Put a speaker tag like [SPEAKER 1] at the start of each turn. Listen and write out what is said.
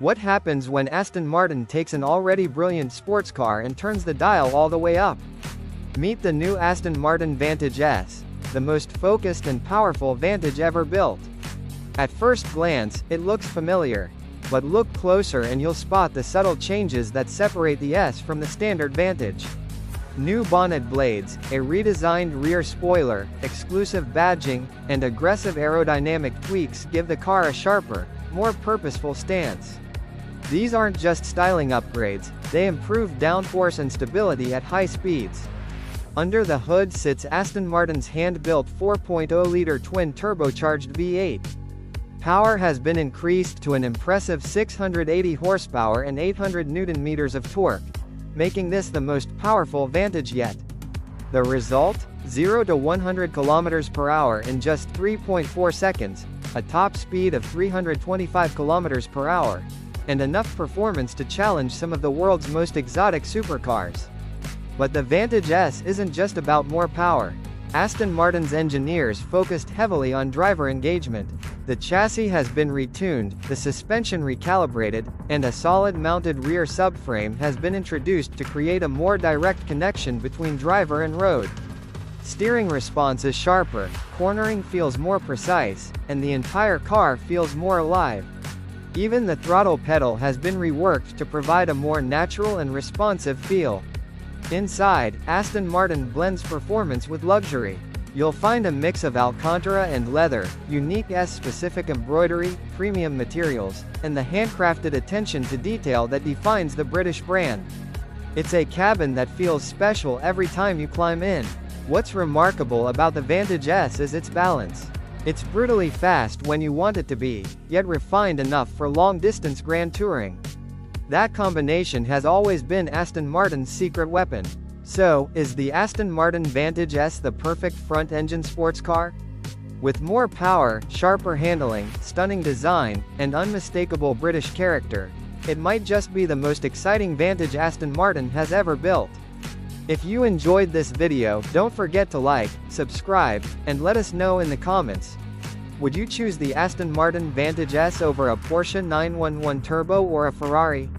[SPEAKER 1] What happens when Aston Martin takes an already brilliant sports car and turns the dial all the way up? Meet the new Aston Martin Vantage S, the most focused and powerful Vantage ever built. At first glance, it looks familiar. But look closer and you'll spot the subtle changes that separate the S from the standard Vantage. New bonnet blades, a redesigned rear spoiler, exclusive badging, and aggressive aerodynamic tweaks give the car a sharper, more purposeful stance. These aren't just styling upgrades, they improve downforce and stability at high speeds. Under the hood sits Aston Martin's hand-built 4.0-liter twin-turbocharged V8. Power has been increased to an impressive 680 horsepower and 800 Nm of torque, making this the most powerful Vantage yet. The result? 0 to 100 km/h in just 3.4 seconds, a top speed of 325 km/h, and enough performance to challenge some of the world's most exotic supercars. But the Vantage S isn't just about more power. Aston Martin's engineers focused heavily on driver engagement. The chassis has been retuned, the suspension recalibrated, and a solid-mounted rear subframe has been introduced to create a more direct connection between driver and road. Steering response is sharper, cornering feels more precise, and the entire car feels more alive. Even the throttle pedal has been reworked to provide a more natural and responsive feel. Inside, Aston Martin blends performance with luxury. You'll find a mix of Alcantara and leather, unique S-specific embroidery, premium materials, and the handcrafted attention to detail that defines the British brand. It's a cabin that feels special every time you climb in. What's remarkable about the Vantage S is its balance. It's brutally fast when you want it to be, yet refined enough for long-distance grand touring. That combination has always been Aston Martin's secret weapon. So, is the Aston Martin Vantage S the perfect front-engine sports car? With more power, sharper handling, stunning design, and unmistakable British character, it might just be the most exciting Vantage Aston Martin has ever built. If you enjoyed this video, don't forget to like, subscribe, and let us know in the comments. Would you choose the Aston Martin Vantage S over a Porsche 911 Turbo or a Ferrari?